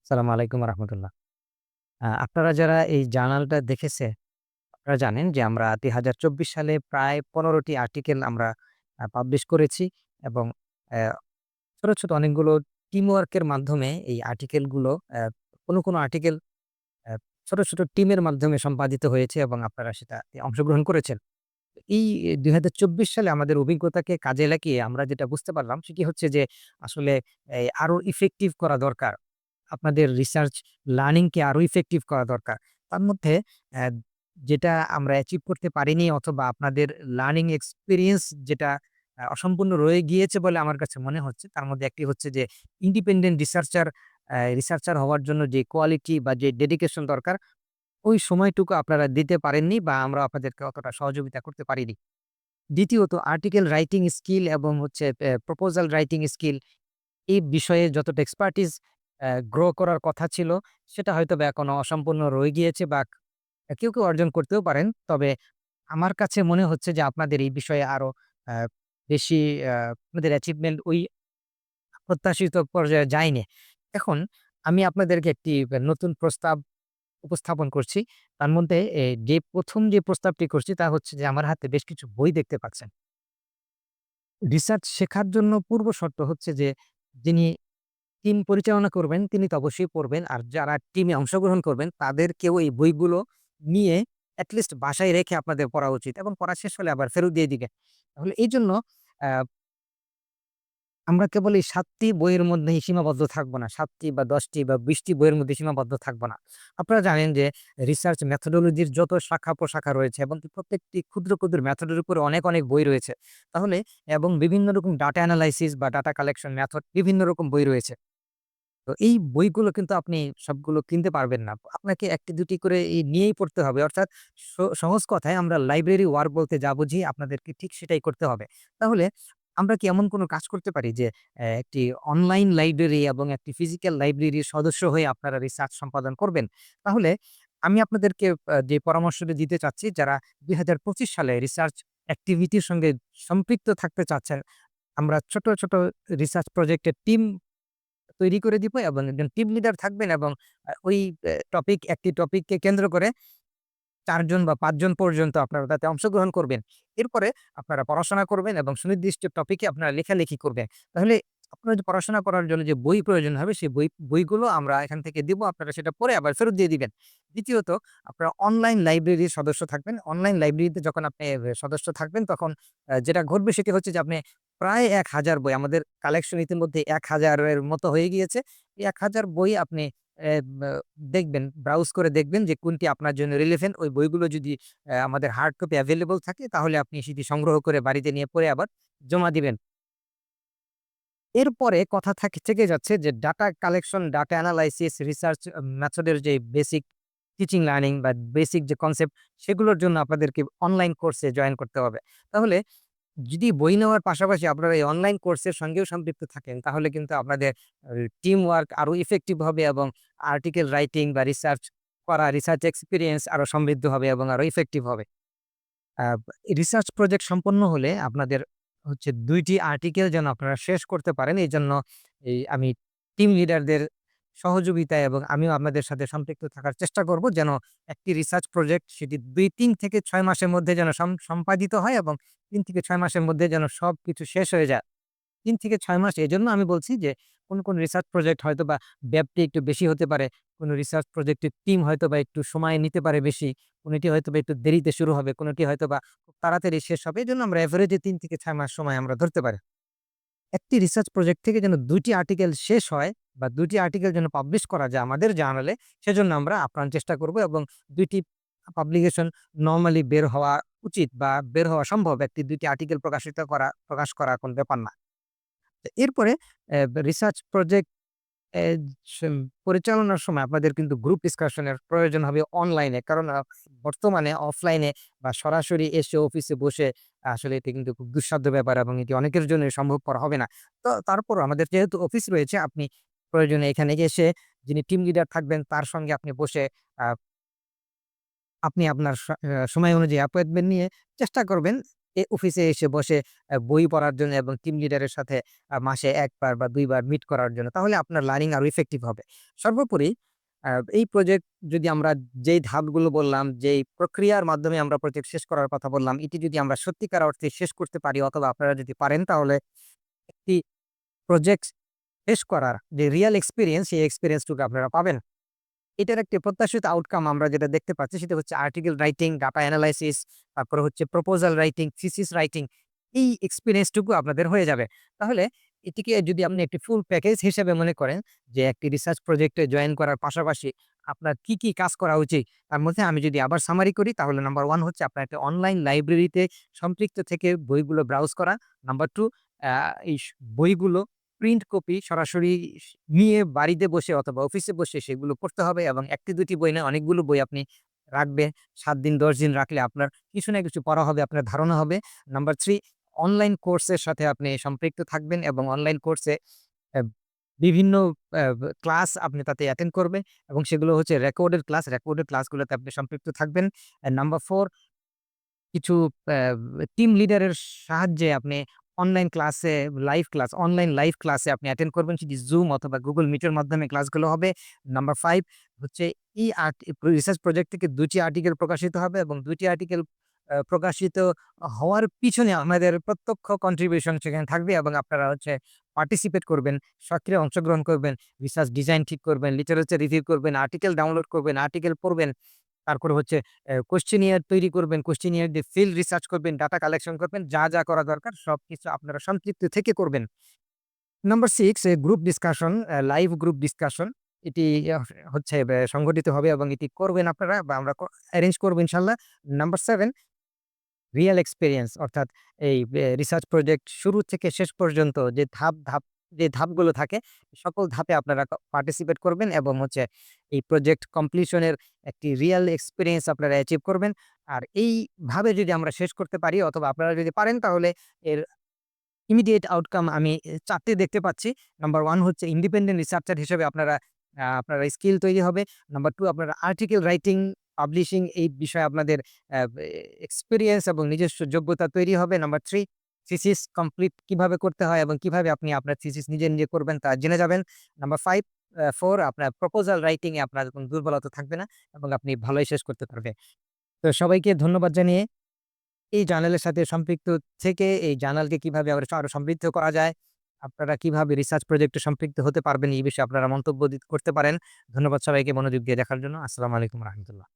আসসালামু আলাইকুম রহমতুল্লাহ। আপনারা যারা এই জার্নালটা দেখেছে, আপনারা জানেন যে আমরা ২০২৪ সালে প্রায় ১৫ টি আর্টিকেল আমরা পাবলিশ করেছি এবং অ্যা ছোট, ছোট অনেকগুলো টিমওয়ার্ক এর মাধ্যমে এই আর্টিকেলগুলো কোনো আর্টিকেল অ্যা ছোট, ছোট টিমের মাধ্যমে সম্পাদিত হয়েছে এবং আপনারা সেটাতে অংশগ্রহণ করেছেন। এই ২০২৪ সালে আমাদের অভিজ্ঞতাকে কাজে লাগিয়ে আমরা যেটা বুঝতে পারলাম সেটি হচ্ছে যে আসলে আরো ইফেক্টিভ করা দরকার। আপনাদের রিসার্চ লার্নিং কে আরো ইফেক্টিভ করা দরকার। তার মধ্যে অ্যা যেটা আমরা অ্যাচিভ করতে পারিনি অথবা আপনাদের লার্নিং এক্সপেরিয়েন্স যেটা অসম্পূর্ণ রয়ে গিয়েছে বলে আমার কাছে মনে হচ্ছে। তার মধ্যে একটি হচ্ছে যে ইন্ডিপেন্ডেন্ট রিসার্চার হওয়ার জন্য যে কোয়ালিটি বা যে ডেডিকেশন দরকার, ওই সময়টুকু আপনারা দিতে পারেননি বা আমরা আপনাদেরকে অতটা সহযোগিতা করতে পারিনি। দ্বিতীয়ত আর্টিকেল রাইটিং স্কিল এবং হচ্ছে প্রপোজাল রাইটিং স্কিল এই বিষয়ে যতটা এক্সপার্টিস গ্রো করার কথা ছিল, সেটা হয়তোবা এখনো অসম্পূর্ণ রয়ে গিয়েছে বা কেউ অর্জন করতেও পারেন। তবে আমার কাছে মনে হচ্ছে যে আপনাদের এই বিষয়ে আরো আ বেশি আপনাদের অ্যাচিভমেন্ট ওই প্রত্যাশিত পর্যায়ে যায়নি। এখন আমি আপনাদেরকে একটি নতুন প্রস্তাব উপস্থাপন করছি। তার মধ্যে যে ১ম যে প্রস্তাবটি করছি তা হচ্ছে যে আমার হাতে বেশ কিছু বই দেখতে পাচ্ছেন। রিসার্চ শেখার জন্য পূর্ব শর্ত হচ্ছে যে যিনি টিম পরিচালনা করবেন তিনি তো অবশ্যই পড়বেন। আর যারা টিমে অংশগ্রহণ করবেন তাদেরকেও এই বইগুলো নিয়ে এট লিস্ট বাসায় রেখে আপনাদের পড়া উচিত এবং পড়া শেষ হলে আবার ফেরত দিয়ে দিবেন। তাহলে এইজন্য আ আমরা কেবল এই ৭ টি বইয়ের মধ্যেই সীমাবদ্ধ থাকব না। ৭ টি বা ১০ টি বা ২০ টি বইয়ের মধ্যে সীমাবদ্ধ থাকব না। আপনারা জানেন যে রিসার্চ মেথোডোলজির যত শাখা-প্রশাখা রয়েছে এবং প্রত্যেকটি ক্ষুদ্র, ক্ষুদ্র মেথডের উপরে অনেক, অনেক বই রয়েছে। তাহলে এবং বিভিন্ন রকম ডাটা এনালাইসিস বা ডাটা কালেকশন মেথড বিভিন্ন রকম বই রয়েছে। তো এই বইগুলো কিন্তু আপনি সবগুলো কিনতে পারবেন না। আপনাকে ১ টি ২ টি করে নিয়েই পড়তে হবে। অর্থাৎ সহজ কথায় আমরা লাইব্রেরি ওয়ার্ক বলতে যা বুঝি আপনাদেরকে ঠিক সেটাই করতে হবে। তাহলে আমরা কি এমন কোনো কাজ করতে পারি যে একটি অনলাইন লাইব্রেরি এবং একটি ফিজিক্যাল লাইব্রেরির সদস্য হয়ে আপনারা রিসার্চ সম্পাদন করবেন? তাহলে আমি আপনাদেরকে যে পরামর্শটি দিতে চাচ্ছি যারা ২০২৫ সালে রিসার্চ অ্যাক্টিভিটির সঙ্গে সম্পৃক্ত থাকতে চাচ্ছেন, আমরা ছোট, ছোট রিসার্চ প্রজেক্টের টিম তৈরি করে দিব এবং একজন টিম লিডার থাকবেন এবং ওই একটি টপিককে কেন্দ্র করে ৪ জন বা ৫ জন পর্যন্ত আপনারা তাতে অংশগ্রহণ করবেন। এরপরে আপনারা পড়াশোনা করবেন এবং সুনির্দিষ্ট টপিকে আপনারা লেখালেখি করবেন। তাহলে আপনার যে পড়াশোনা করার জন্য যে বই প্রয়োজন হবে সেই বইগুলো আমরা এখান থেকে দিব। আপনারা সেটা পড়ে আবার ফেরত দিয়ে দিবেন। দ্বিতীয়ত আপনারা অনলাইন লাইব্রেরির সদস্য থাকবেন। অনলাইন লাইব্রেরিতে যখন আপনি সদস্য থাকবেন তখন যেটা ঘটবে সেটি হচ্ছে যে আপনি প্রায় ১,০০০ বই আমাদের কালেকশন ইতিমধ্যে ১,০০০ এর মতো হয়ে গিয়েছে। এই ১,০০০ বই আপনি এ বা দেখবেন, ব্রাউজ করে দেখবেন যে কোনটি আপনার জন্য রিলেভেন্ট। ওই বইগুলো যদি আমাদের হার্ড কপি এভেইলেবল থাকে তাহলে আপনি সেটি সংগ্রহ করে বাড়িতে নিয়ে পড়ে আবার জমা দিবেন। এরপরে কথা থেকে যাচ্ছে যে data collection, data analysis, research method এর যে বেসিক টিচিং লার্নিং বা বেসিক যে কনসেপ্ট সেগুলোর জন্য আপনাদেরকে অনলাইন কোর্সে জয়েন করতে হবে। তাহলে যদি বই নেওয়ার পাশাপাশি আপনারা এই অনলাইন কোর্সের সঙ্গেও সম্পৃক্ত থাকেন, তাহলে কিন্তু আপনাদের টিম ওয়ার্ক আরো ইফেক্টিভ হবে এবং আর্টিকেল রাইটিং বা রিসার্চ এক্সপেরিয়েন্স আরো সমৃদ্ধ হবে এবং আরো ইফেক্টিভ হবে। আ রিসার্চ প্রজেক্ট সম্পন্ন হলে আপনাদের হচ্ছে ২ টি আর্টিকেল যেন আপনারা শেষ করতে পারেন। এজন্য আমি টিম লিডারদের সহযোগিতায় এবং আমিও আপনাদের সাথে সম্পৃক্ত থাকার চেষ্টা করব যেন একটি রিসার্চ প্রজেক্ট সেটি ৩ থেকে ৬ মাসের মধ্যে যেন সম্পাদিত হয় এবং ৩ থেকে ৬ মাসের মধ্যে যেন সবকিছু শেষ হয়ে যায়। ৩ থেকে ৬ মাস এজন্য আমি বলছি যে কোন রিসার্চ প্রজেক্ট হয়তোবা ব্যাপ্তি একটু বেশি হতে পারে। কোন রিসার্চ প্রজেক্টের টিম হয়তোবা একটু সময় নিতে পারে বেশি। কোনটি হয়তোবা একটু দেরিতে শুরু হবে, কোনটি হয়তোবা খুব তাড়াতাড়ি শেষ হবে। এজন্য আমরা এভারেজে ৩ থেকে ৬ মাস সময় আমরা ধরতে পারি। একটি রিসার্চ প্রজেক্ট থেকে যেন ২ টি আর্টিকেল শেষ হয় বা ২ টি আর্টিকেল যেন পাবলিশ করা যায় আমাদের জার্নালে, সেজন্য আমরা আপ্রাণ চেষ্টা করব এবং ২ টি পাবলিকেশন নরমালি বের হওয়া উচিত বা বের হওয়া সম্ভব। ১ টি ২ টি আর্টিকেল প্রকাশ করা কোন ব্যাপার না। তো এরপরে রিসার্চ প্রজেক্ট এ সম পরিচালনার সময় আপনাদের কিন্তু গ্রুপ ডিসকাশন এর প্রয়োজন হবে অনলাইনে। কারণ বর্তমানে অফলাইনে বা সরাসরি এসে অফিসে বসে আসলে এটি কিন্তু খুব দুঃসাধ্য ব্যাপার এবং এটি অনেকের জন্যই সম্ভবপর হবে না। তো তারপরও আমাদের যেহেতু অফিস রয়েছে আপনি প্রয়োজনে এখানে এসে যিনি টিম লিডার থাকবেন তার সঙ্গে আপনি বসে আ আপনি আপনার সময় অনুযায়ী অ্যাপয়েন্টমেন্ট নিয়ে চেষ্টা করবেন অফিসে এসে বসে বই পড়ার জন্য এবং টিম লিডারের সাথে মাসে ১ বার বা ২ বার মিট করার জন্য। তাহলে আপনার লার্নিং আরো ইফেক্টিভ হবে। সর্বোপরি আ এই প্রজেক্ট যদি আমরা যেই ধাপগুলো বললাম, যেই প্রক্রিয়ার মাধ্যমে আমরা প্রজেক্ট শেষ করার কথা বললাম, এটি যদি আমরা সত্যিকার অর্থে শেষ করতে পারি অথবা আপনারা যদি পারেন তাহলে একটি প্রজেক্ট শেষ করার যে রিয়াল এক্সপেরিয়েন্স, সেই এক্সপেরিয়েন্স টুকু আপনারা পাবেন। এটার একটি প্রত্যাশিত আউটকাম আমরা যেটা দেখতে পাচ্ছি সেটা হচ্ছে আর্টিকেল রাইটিং, ডাটা এনালাইসিস, তারপরে হচ্ছে প্রপোজাল রাইটিং, থিসিস রাইটিং। এই এক্সপেরিয়েন্স টুকু আপনাদের হয়ে যাবে। তাহলে এটিকে যদি আপনি একটি ফুল প্যাকেজ হিসেবে মনে করেন যে একটি রিসার্চ প্রজেক্টে জয়েন করার পাশাপাশি আপনার কি কাজ করা উচিত? তার মধ্যে আমি যদি আবার সামারি করি তাহলে নাম্বার 1 হচ্ছে আপনার একটা অনলাইন লাইব্রেরিতে সম্পৃক্ত থেকে বইগুলো ব্রাউজ করা। নাম্বার 2 আ এই বইগুলো প্রিন্ট কপি সরাসরি নিয়ে বাড়িতে বসে অথবা অফিসে বসে সেগুলো পড়তে হবে এবং ১ টি ২ টি বই না অনেকগুলো বই আপনি রাখবেন। ৭ দিন ১০ দিন রাখলে আপনার কিছু না কিছু পড়া হবে, আপনার ধারণা হবে। নাম্বার 3 অনলাইন কোর্সের সাথে আপনি সম্পৃক্ত থাকবেন এবং অনলাইন কোর্সে অ্যা বিভিন্ন ক্লাস আপনি তাতে অ্যাটেন্ড করবেন এবং সেগুলো হচ্ছে রেকর্ডেড ক্লাস। রেকর্ডেড ক্লাসগুলোতে আপনি সম্পৃক্ত থাকবেন। নাম্বার 4 কিছু অ্যা টিম লিডারের সাহায্যে আপনি অনলাইন লাইভ ক্লাসে আপনি অ্যাটেন্ড করবেন। সেটি Zoom অথবা Google Meet এর মাধ্যমে ক্লাসগুলো হবে। নাম্বার 5 হচ্ছে এই রিসার্চ প্রজেক্ট থেকে ২ টি আর্টিকেল প্রকাশিত হবে এবং ২ টি আর্টিকেল প্রকাশিত হওয়ার পিছনে আমাদের প্রত্যক্ষ কন্ট্রিবিউশন সেখানে থাকবে এবং আপনারা হচ্ছে পার্টিসিপেট করবেন, সক্রিয় অংশগ্রহণ করবেন, রিসার্চ ডিজাইন ঠিক করবেন, লিটারেচার রিভিউ করবেন, আর্টিকেল ডাউনলোড করবেন, আর্টিকেল পড়বেন। তারপরে হচ্ছে কোয়েশ্চেনিয়ার তৈরি করবেন, কোয়েশ্চেনিয়ার দিয়ে ফিল্ড রিসার্চ করবেন, ডাটা কালেকশন করবেন। যা করা দরকার সবকিছু আপনারা সম্পৃক্ত থেকে করবেন। Number ৬ group discussion, live group discussion. এটি হচ্ছে সংগঠিত হবে এবং এটি করবেন আপনারা বা আমরা এরেঞ্জ করব ইনশাআল্লাহ। নাম্বার ৭ রিয়াল এক্সপেরিয়েন্স অর্থাৎ এই রিসার্চ প্রজেক্ট শুরু থেকে শেষ পর্যন্ত যে ধাপগুলো থাকে, সকল ধাপে আপনারা পার্টিসিপেট করবেন এবং হচ্ছে এই প্রজেক্ট কমপ্লিশন এর একটি রিয়াল এক্সপেরিয়েন্স আপনারা অ্যাচিভ করবেন। আর এইভাবে যদি আমরা শেষ করতে পারি অথবা আপনারা যদি পারেন তাহলে এর ইমিডিয়েট আউটকাম আমি ৪ টে দেখতে পাচ্ছি। নাম্বার ১ হচ্ছে ইন্ডিপেন্ডেন্ট রিসার্চার হিসেবে আপনারা স্কিল তৈরি হবে। নাম্বার ২ আপনারা আর্টিকেল রাইটিং, পাবলিশিং এই বিষয়ে আপনাদের অ্যা এক্সপেরিয়েন্স এবং নিজস্ব যোগ্যতা তৈরি হবে। নাম্বার ৩ থিসিস কমপ্লিট কিভাবে করতে হয় এবং কিভাবে আপনি আপনার থিসিস নিজে করবেন তা জেনে যাবেন। নাম্বার ৫ 4 আপনার প্রপোজাল রাইটিং এ আপনার কোন দুর্বলতা থাকবে না এবং আপনি ভালোই শেষ করতে পারবেন। তো সবাইকে ধন্যবাদ জানিয়ে এই জার্নালের সাথে সম্পৃক্ত থেকে এই জার্নালকে কিভাবে আরো সমৃদ্ধ করা যায়, আপনারা কিভাবে রিসার্চ প্রজেক্টে সম্পৃক্ত হতে পারবেন এই বিষয়ে আপনারা মন্তব্য করতে পারেন। ধন্যবাদ সবাইকে মনোযোগ দিয়ে দেখার জন্য। আসসালামু আলাইকুম রাহমাতুল্লাহ।